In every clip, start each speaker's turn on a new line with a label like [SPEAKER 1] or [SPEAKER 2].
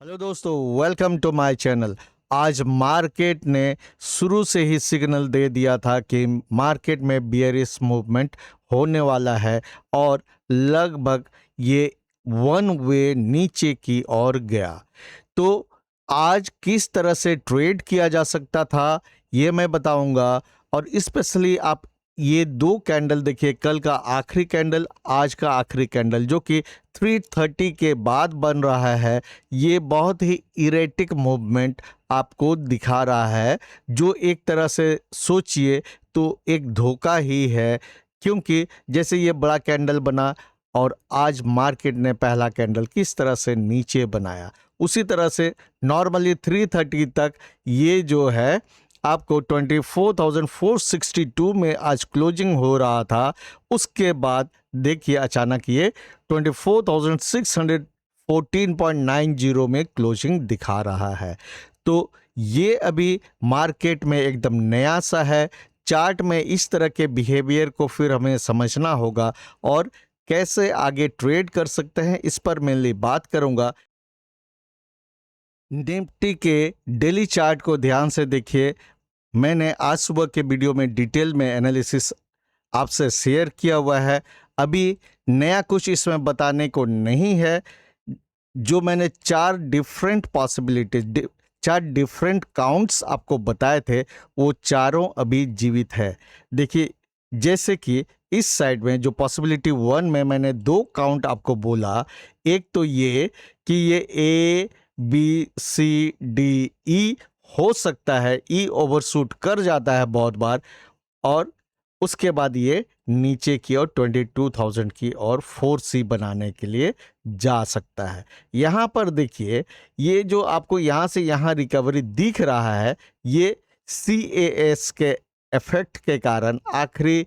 [SPEAKER 1] Hello दोस्तों, welcome to my channel. आज market ने शुरू से ही सिग्नल दे दिया था कि मार्केट में बियरिश मूवमेंट होने वाला है और लगभग ये वन वे नीचे की ओर गया। तो आज किस तरह से ट्रेड किया जा सकता था ये मैं बताऊंगा। और स्पेशली आप ये दो कैंडल देखिए, कल का आखिरी कैंडल, आज का आखिरी कैंडल जो कि 3:30 के बाद बन रहा है। ये बहुत ही इरेटिक मूवमेंट आपको दिखा रहा है, जो एक तरह से सोचिए तो एक धोखा ही है, क्योंकि जैसे ये बड़ा कैंडल बना और आज मार्केट ने पहला कैंडल किस तरह से नीचे बनाया, उसी तरह से नॉर्मली 3:30 तक ये जो है आपको 24,462 में आज क्लोजिंग हो रहा था। उसके बाद देखिए अचानक ये 24,614.90 में क्लोजिंग दिखा रहा है। तो ये अभी मार्केट में एकदम नया सा है। चार्ट में इस तरह के बिहेवियर को फिर हमें समझना होगा और कैसे आगे ट्रेड कर सकते हैं, इस पर मेनली बात करूंगा। निफ्टी के डेली चार्ट को ध्यान से देखिए। मैंने आज सुबह के वीडियो में डिटेल में एनालिसिस आपसे शेयर किया हुआ है। अभी नया कुछ इसमें बताने को नहीं है। जो मैंने चार डिफरेंट पॉसिबिलिटीज, चार डिफरेंट काउंट्स आपको बताए थे, वो चारों अभी जीवित है। देखिए, जैसे कि इस साइड में जो पॉसिबिलिटी 1 में मैंने दो काउंट आपको बोला। एक तो ये कि ये A B C D E हो सकता है, ई ओवरशूट कर जाता है बहुत बार, और उसके बाद ये नीचे की ओर 22,000 की और 4C बनाने के लिए जा सकता है। यहाँ पर देखिए, ये जो आपको यहाँ से यहाँ रिकवरी दिख रहा है, ये CAS के इफेक्ट के कारण आखिरी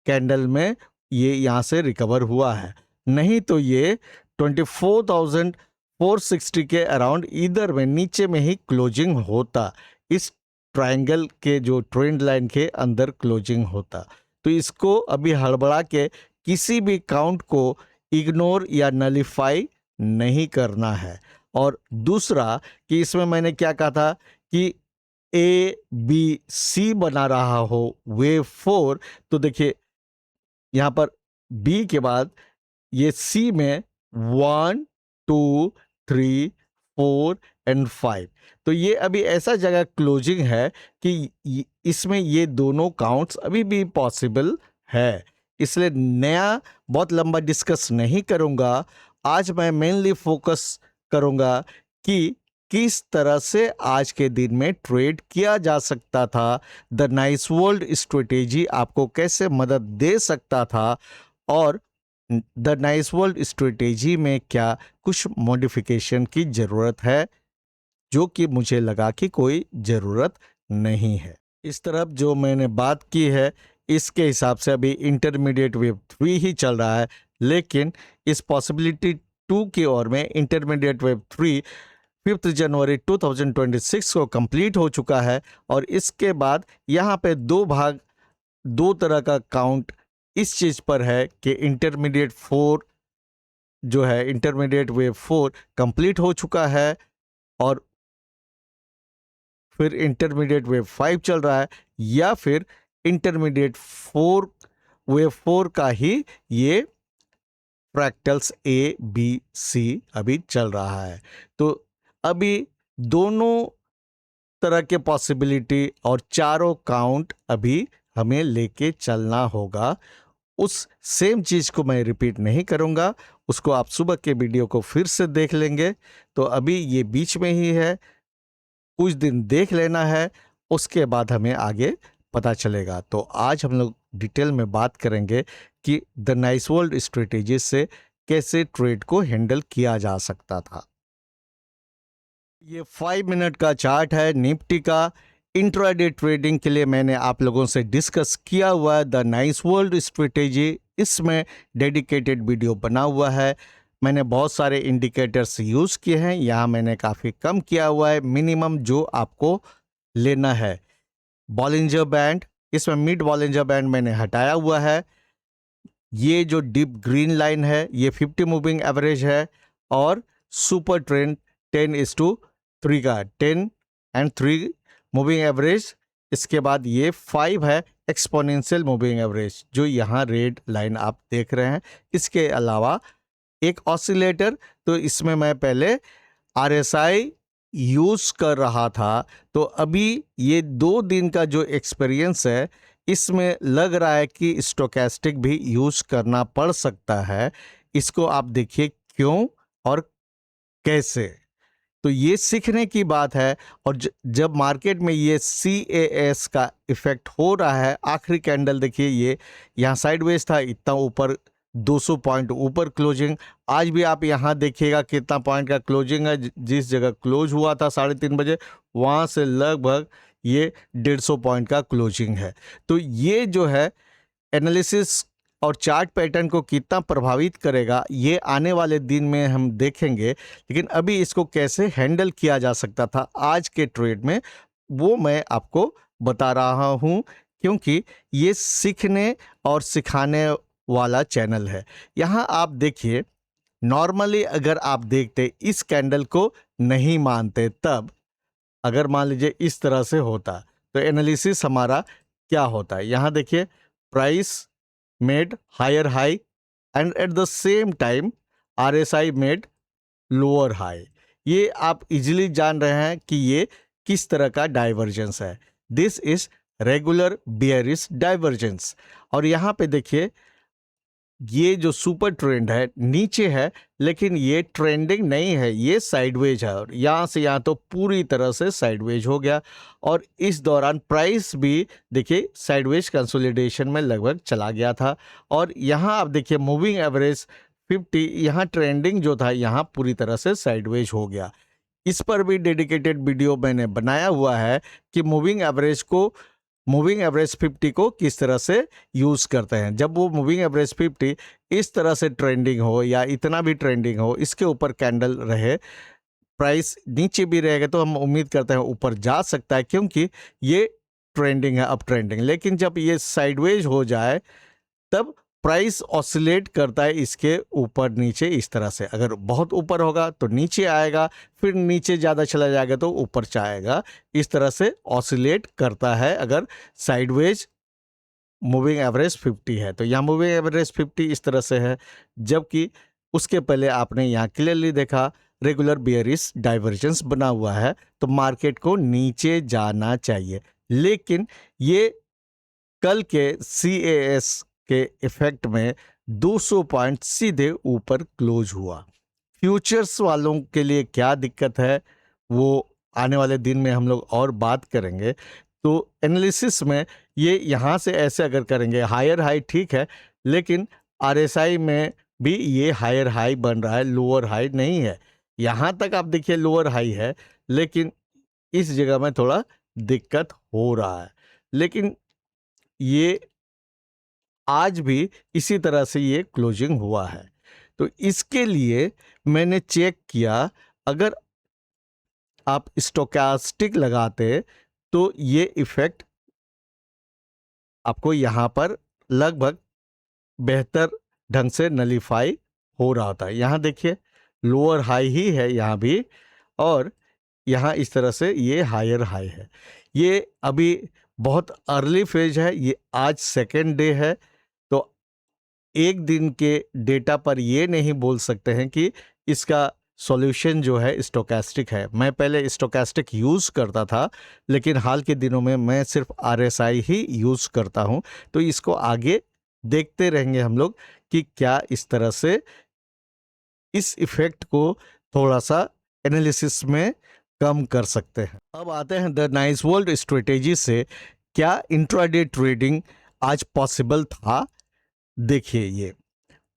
[SPEAKER 1] कैंडल में ये यहाँ से रिकवर हुआ है। नहीं तो ये 24,460 के अराउंड इधर में नीचे में ही क्लोजिंग होता, इस ट्रायंगल के जो ट्रेंड लाइन के अंदर क्लोजिंग होता। तो इसको अभी हड़बड़ा के किसी भी काउंट को इग्नोर या नलिफाई नहीं करना है। और दूसरा कि इसमें मैंने क्या कहा था कि ABC बना रहा हो वेव 4, तो देखिए यहाँ पर B के बाद ये C में 1 2 3 4 एंड 5, तो ये अभी ऐसा जगह क्लोजिंग है कि इसमें ये दोनों काउंट्स अभी भी पॉसिबल है। इसलिए नया बहुत लंबा डिस्कस नहीं करूंगा। आज मैं मेनली फोकस करूंगा कि किस तरह से आज के दिन में ट्रेड किया जा सकता था, द नाइस वर्ल्ड स्ट्रेटेजी आपको कैसे मदद दे सकता था, और द नाइस वर्ल्ड स्ट्रेटेजी में क्या कुछ मॉडिफिकेशन की ज़रूरत है, जो कि मुझे लगा कि कोई ज़रूरत नहीं है। इस तरफ जो मैंने बात की है, इसके हिसाब से अभी इंटरमीडिएट वेव 3 ही चल रहा है, लेकिन इस पॉसिबिलिटी 2 की ओर में इंटरमीडिएट वेव 3 5 जनवरी 2026 को कंप्लीट हो चुका है। और इसके बाद यहाँ पे दो तरह का काउंट इस चीज़ पर है कि इंटरमीडिएट 4 जो है, इंटरमीडिएट वेव 4 कंप्लीट हो चुका है और फिर इंटरमीडिएट वेव 5 चल रहा है, या फिर इंटरमीडिएट 4 वेव 4 का ही ये फ्रैक्टल्स ABC अभी चल रहा है। तो अभी दोनों तरह के पॉसिबिलिटी और चारों काउंट अभी हमें लेके चलना होगा। उस सेम चीज़ को मैं रिपीट नहीं करूँगा, उसको आप सुबह के वीडियो को फिर से देख लेंगे। तो अभी ये बीच में ही है, कुछ दिन देख लेना है, उसके बाद हमें आगे पता चलेगा। तो आज हम लोग डिटेल में बात करेंगे कि द नाइस वर्ल्ड स्ट्रेटेजी से कैसे ट्रेड को हैंडल किया जा सकता था। ये 5 मिनट का चार्ट है निफ्टी का। इंट्राडे ट्रेडिंग के लिए मैंने आप लोगों से डिस्कस किया हुआ है द नाइस वर्ल्ड स्ट्रेटेजी। इसमें डेडिकेटेड वीडियो बना हुआ है। मैंने बहुत सारे इंडिकेटर्स यूज़ किए हैं, यहाँ मैंने काफ़ी कम किया हुआ है। मिनिमम जो आपको लेना है, बॉलिंजर बैंड, इसमें मिड बॉलिंजर बैंड मैंने हटाया हुआ है। ये जो डीप ग्रीन लाइन है ये 50 मूविंग एवरेज है, और सुपर ट्रेंड 10:3 का 10 एंड 3 मूविंग एवरेज। इसके बाद ये 5 है एक्सपोनेंशियल मूविंग एवरेज, जो यहाँ रेड लाइन आप देख रहे हैं। इसके अलावा एक ऑसिलेटर, तो इसमें मैं पहले RSI यूज कर रहा था, तो अभी ये 2 दिन का जो एक्सपीरियंस है इसमें लग रहा है कि स्टोकेस्टिक भी यूज करना पड़ सकता है। इसको आप देखिए क्यों और कैसे। तो ये सीखने की बात है। और जब मार्केट में ये CAS का इफेक्ट हो रहा है, आखिरी कैंडल देखिए, ये यहाँ साइडवेज था, इतना ऊपर 200 पॉइंट ऊपर क्लोजिंग। आज भी आप यहाँ देखिएगा कितना पॉइंट का क्लोजिंग है। जिस जगह क्लोज हुआ था 3:30 बजे, वहाँ से लगभग ये 150 पॉइंट का क्लोजिंग है। तो ये जो है एनालिसिस और चार्ट पैटर्न को कितना प्रभावित करेगा, ये आने वाले दिन में हम देखेंगे। लेकिन अभी इसको कैसे हैंडल किया जा सकता था आज के ट्रेड में, वो मैं आपको बता रहा हूँ, क्योंकि ये सीखने और सिखाने वाला चैनल है। यहाँ आप देखिए, नॉर्मली अगर आप देखते इस कैंडल को नहीं मानते, तब अगर मान लीजिए इस तरह से होता तो एनालिसिस हमारा क्या होता है। यहाँ देखिए, price made higher high and at the same time RSI made lower high. ये आप इजीली जान रहे हैं कि ये किस तरह का डाइवर्जेंस है। This is regular bearish divergence. और यहाँ पे देखिए, ये जो सुपर ट्रेंड है नीचे है, लेकिन ये ट्रेंडिंग नहीं है, ये साइडवेज है। और यहाँ से यहाँ तो पूरी तरह से साइडवेज हो गया। और इस दौरान प्राइस भी देखिए साइडवेज कंसोलिडेशन में लगभग चला गया था। और यहाँ आप देखिए मूविंग एवरेज 50, यहाँ ट्रेंडिंग जो था यहाँ पूरी तरह से साइडवेज हो गया। इस पर भी डेडिकेटेड वीडियो मैंने बनाया हुआ है कि मूविंग एवरेज 50 को किस तरह से यूज करते हैं। जब वो मूविंग एवरेज 50 इस तरह से ट्रेंडिंग हो या इतना भी ट्रेंडिंग हो, इसके ऊपर कैंडल रहे, प्राइस नीचे भी रहेगा तो हम उम्मीद करते हैं ऊपर जा सकता है, क्योंकि ये ट्रेंडिंग है, अप ट्रेंडिंग। लेकिन जब ये साइडवेज हो जाए तब प्राइस ऑसिलेट करता है इसके ऊपर नीचे इस तरह से। अगर बहुत ऊपर होगा तो नीचे आएगा, फिर नीचे ज़्यादा चला जाएगा तो ऊपर जाएगा। इस तरह से ऑसिलेट करता है अगर साइडवेज मूविंग एवरेज 50 है। तो यहाँ मूविंग एवरेज 50 इस तरह से है, जबकि उसके पहले आपने यहाँ क्लियरली देखा रेगुलर बेयरिश डाइवर्जेंस बना हुआ है, तो मार्केट को नीचे जाना चाहिए। लेकिन ये कल के CAS के इफेक्ट में 200 पॉइंट सीधे ऊपर क्लोज हुआ। फ्यूचर्स वालों के लिए क्या दिक्कत है वो आने वाले दिन में हम लोग और बात करेंगे। तो एनालिसिस में ये यहाँ से ऐसे अगर करेंगे, हायर हाई ठीक है, लेकिन RSI में भी ये हायर हाई बन रहा है, लोअर हाई नहीं है। यहाँ तक आप देखिए लोअर हाई है, लेकिन इस जगह में थोड़ा दिक्कत हो रहा है। लेकिन ये आज भी इसी तरह से ये क्लोजिंग हुआ है। तो इसके लिए मैंने चेक किया, अगर आप स्टोकास्टिक लगाते तो ये इफेक्ट आपको यहाँ पर लगभग बेहतर ढंग से नलीफाई हो रहा था। यहाँ देखिए लोअर हाई ही है यहाँ भी, और यहाँ इस तरह से ये हायर हाई है। ये अभी बहुत अर्ली फेज है, ये आज सेकेंड डे है, तो एक दिन के डेटा पर ये नहीं बोल सकते हैं कि इसका सॉल्यूशन जो है स्टोकास्टिक है। मैं पहले स्टोकास्टिक यूज़ करता था, लेकिन हाल के दिनों में मैं सिर्फ RSI ही यूज़ करता हूँ। तो इसको आगे देखते रहेंगे हम लोग कि क्या इस तरह से इस इफेक्ट को थोड़ा सा एनालिसिस में कम कर सकते हैं। अब आते हैं द नाइस वर्ल्ड स्ट्रेटेजी से, क्या इंट्राडे ट्रेडिंग आज पॉसिबल था। देखिए, ये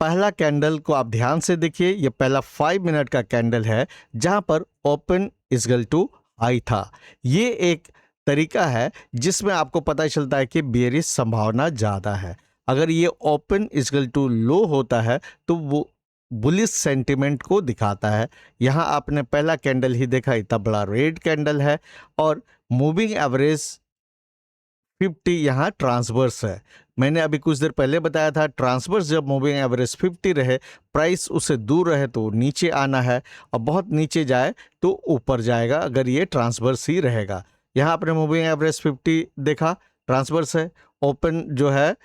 [SPEAKER 1] पहला कैंडल को आप ध्यान से देखिए, ये पहला 5 मिनट का कैंडल है जहां पर ओपन इक्वल टू हाई था। ये एक तरीका है जिसमें आपको पता चलता है कि बेयरिश संभावना ज़्यादा है। अगर ये ओपन इक्वल टू लो होता है तो वो बुलिश सेंटिमेंट को दिखाता है। यहाँ आपने पहला कैंडल ही देखा, इतना बड़ा रेड कैंडल है, और मूविंग एवरेज 50 यहाँ ट्रांसवर्स है। मैंने अभी कुछ देर पहले बताया था ट्रांसवर्स जब मूविंग एवरेज 50 रहे, प्राइस उससे दूर रहे तो नीचे आना है, और बहुत नीचे जाए तो ऊपर जाएगा अगर ये ट्रांसवर्स ही रहेगा। यहाँ आपने मूविंग एवरेज 50 देखा, ट्रांसवर्स है, ओपन जो है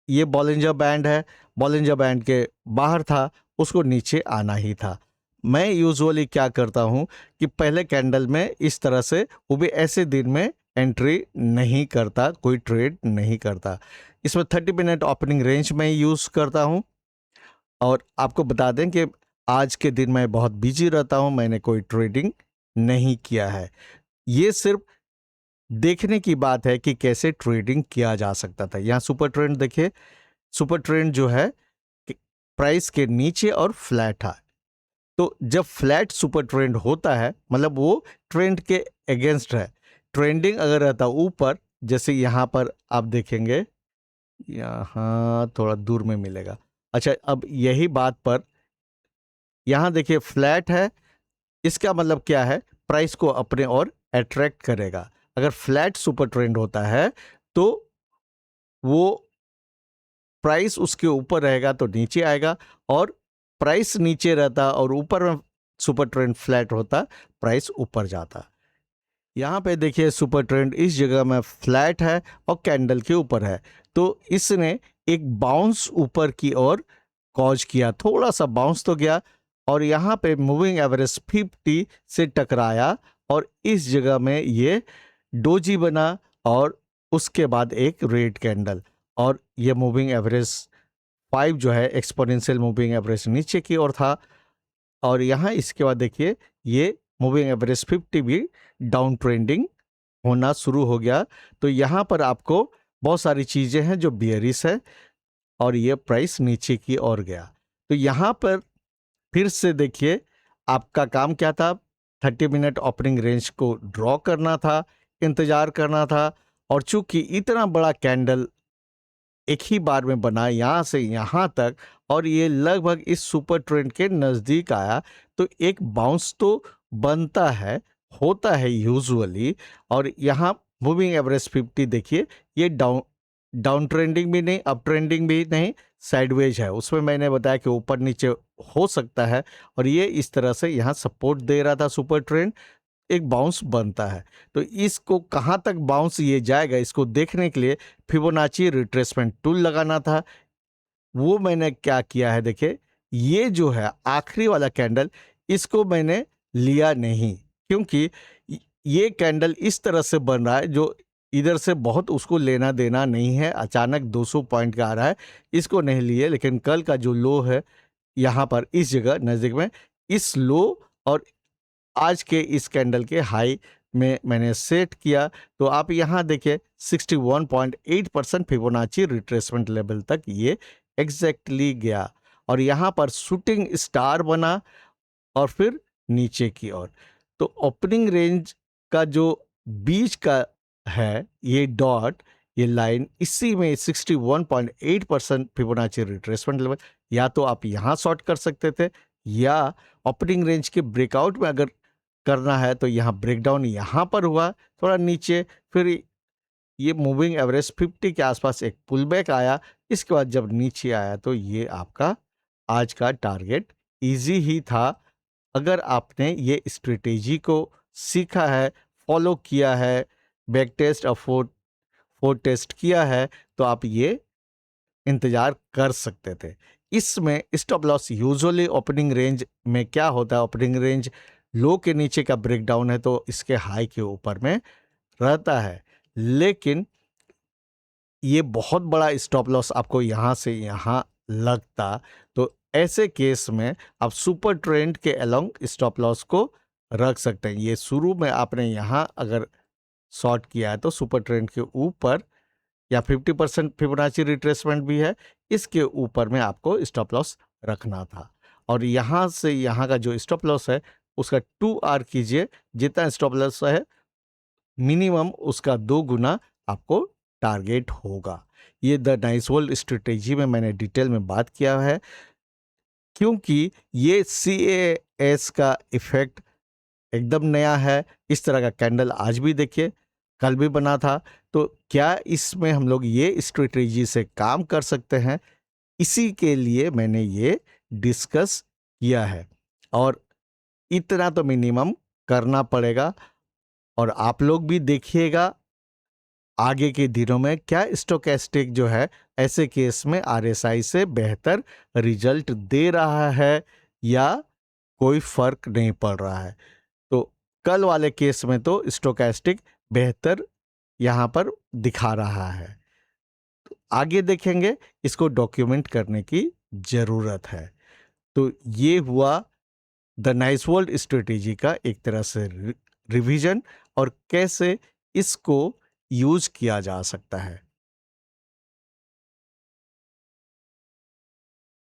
[SPEAKER 1] ये बॉलिंजर बैंड है, बॉलिंजर बैंड के बाहर था, उसको नीचे आना ही था। मैं यूजुअली क्या करता हूँ कि पहले कैंडल में इस तरह से, वो भी ऐसे दिन में एंट्री नहीं करता, कोई ट्रेड नहीं करता। इसमें 30 मिनट ओपनिंग रेंज में यूज़ करता हूँ। और आपको बता दें कि आज के दिन मैं बहुत बिजी रहता हूँ, मैंने कोई ट्रेडिंग नहीं किया है। ये सिर्फ देखने की बात है कि कैसे ट्रेडिंग किया जा सकता था। यहाँ सुपर ट्रेंड देखिए, सुपर ट्रेंड जो है प्राइस के नीचे और फ्लैट है। तो जब फ्लैट सुपर ट्रेंड होता है मतलब वो ट्रेंड के अगेंस्ट है। ट्रेंडिंग अगर रहता ऊपर, जैसे यहाँ पर आप देखेंगे, यहाँ थोड़ा दूर में मिलेगा। अच्छा, अब यही बात पर यहाँ देखिए फ्लैट है, इसका मतलब क्या है, प्राइस को अपने और अट्रैक्ट करेगा। अगर फ्लैट सुपर ट्रेंड होता है तो वो प्राइस उसके ऊपर रहेगा तो नीचे आएगा, और प्राइस नीचे रहता और ऊपर में सुपर ट्रेंड फ्लैट होता, प्राइस ऊपर जाता। यहाँ पे देखिए सुपर ट्रेंड इस जगह में फ्लैट है और कैंडल के ऊपर है, तो इसने एक बाउंस ऊपर की ओर कॉज किया, थोड़ा सा बाउंस तो गया, और यहाँ पे मूविंग एवरेज 50 से टकराया, और इस जगह में ये डोजी बना, और उसके बाद एक रेड कैंडल, और ये मूविंग एवरेज 5 जो है एक्सपोनेंशियल मूविंग एवरेज नीचे की ओर था। और यहाँ इसके बाद देखिए ये मूविंग एवरेज 50 भी डाउन ट्रेंडिंग होना शुरू हो गया। तो यहाँ पर आपको बहुत सारी चीज़ें हैं जो बियरिश है, और ये प्राइस नीचे की ओर गया। तो यहाँ पर फिर से देखिए आपका काम क्या था, 30 मिनट ओपनिंग रेंज को ड्रॉ करना था, इंतजार करना था। और चूंकि इतना बड़ा कैंडल एक ही बार में बना यहाँ से यहाँ तक, और ये लगभग इस सुपर ट्रेंड के नज़दीक आया, तो एक बाउंस तो बनता है, होता है यूजुअली। और यहाँ मूविंग एवरेज 50 देखिए, ये डाउन डाउन ट्रेंडिंग भी नहीं, अप ट्रेंडिंग भी नहीं, साइडवेज है। उसमें मैंने बताया कि ऊपर नीचे हो सकता है, और ये इस तरह से यहाँ सपोर्ट दे रहा था सुपर ट्रेंड, एक बाउंस बनता है। तो इसको कहाँ तक बाउंस ये जाएगा, इसको देखने के लिए फिबोनाची रिट्रेसमेंट टूल लगाना था। वो मैंने क्या किया है, देखिए ये जो है आखिरी वाला कैंडल, इसको मैंने लिया नहीं, क्योंकि ये कैंडल इस तरह से बन रहा है जो इधर से बहुत उसको लेना देना नहीं है, अचानक 200 पॉइंट का आ रहा है, इसको नहीं लिए। लेकिन कल का जो लो है यहाँ पर इस जगह नज़दीक में, इस लो और आज के इस कैंडल के हाई में मैंने सेट किया, तो आप यहाँ देखिए 61.8% फिबोनाची रिट्रेसमेंट लेवल तक ये एग्जैक्टली गया, और यहाँ पर शूटिंग स्टार बना, और फिर नीचे की ओर। तो ओपनिंग रेंज का जो बीच का है ये डॉट, ये लाइन, इसी में 61.8% फिबोनाची रिट्रेसमेंट लेवल, या तो आप यहाँ शॉर्ट कर सकते थे, या ओपनिंग रेंज के ब्रेकआउट में अगर करना है तो यहाँ ब्रेकडाउन यहाँ पर हुआ थोड़ा नीचे, फिर ये मूविंग एवरेज 50 के आसपास एक पुल बैक आया, इसके बाद जब नीचे आया तो ये आपका आज का टारगेट इजी ही था। अगर आपने ये स्ट्रेटेजी को सीखा है, फॉलो किया है, बैक टेस्ट और फोर टेस्ट किया है, तो आप ये इंतजार कर सकते थे। इसमें stop loss usually opening range में क्या होता है, ओपनिंग रेंज लो के नीचे का ब्रेकडाउन है तो इसके हाई के ऊपर में रहता है, लेकिन ये बहुत बड़ा स्टॉप लॉस आपको यहाँ से यहाँ लगता, तो ऐसे केस में आप सुपर ट्रेंड के अलोंग स्टॉप लॉस को रख सकते हैं। ये शुरू में आपने यहाँ अगर शॉर्ट किया है तो सुपर ट्रेंड के ऊपर, या 50% फिबोनाची रिट्रेसमेंट भी है, इसके ऊपर में आपको स्टॉप लॉस रखना था। और यहाँ से यहाँ का जो स्टॉप लॉस है उसका 2R कीजिए, जितना स्टॉप लॉस है मिनिमम उसका 2 गुना आपको टारगेट होगा। ये द नाइस वर्ल्ड स्ट्रेटेजी में मैंने डिटेल में बात किया है, क्योंकि ये CAS का इफेक्ट एकदम नया है। इस तरह का कैंडल आज भी देखिए, कल भी बना था। तो क्या इसमें हम लोग ये स्ट्रेटेजी से काम कर सकते हैं, इसी के लिए मैंने ये डिस्कस किया है। और इतना तो मिनिमम करना पड़ेगा। और आप लोग भी देखिएगा आगे के दिनों में क्या स्टोकेस्टिक जो है ऐसे केस में आरएसआई से बेहतर रिजल्ट दे रहा है या कोई फर्क नहीं पड़ रहा है। तो कल वाले केस में तो स्टोकेस्टिक बेहतर यहाँ पर दिखा रहा है। तो आगे देखेंगे, इसको डॉक्यूमेंट करने की जरूरत है। तो ये हुआ द नाइस वर्ल्ड स्ट्रेटेजी का एक तरह से रिवीजन और कैसे इसको यूज किया जा सकता है।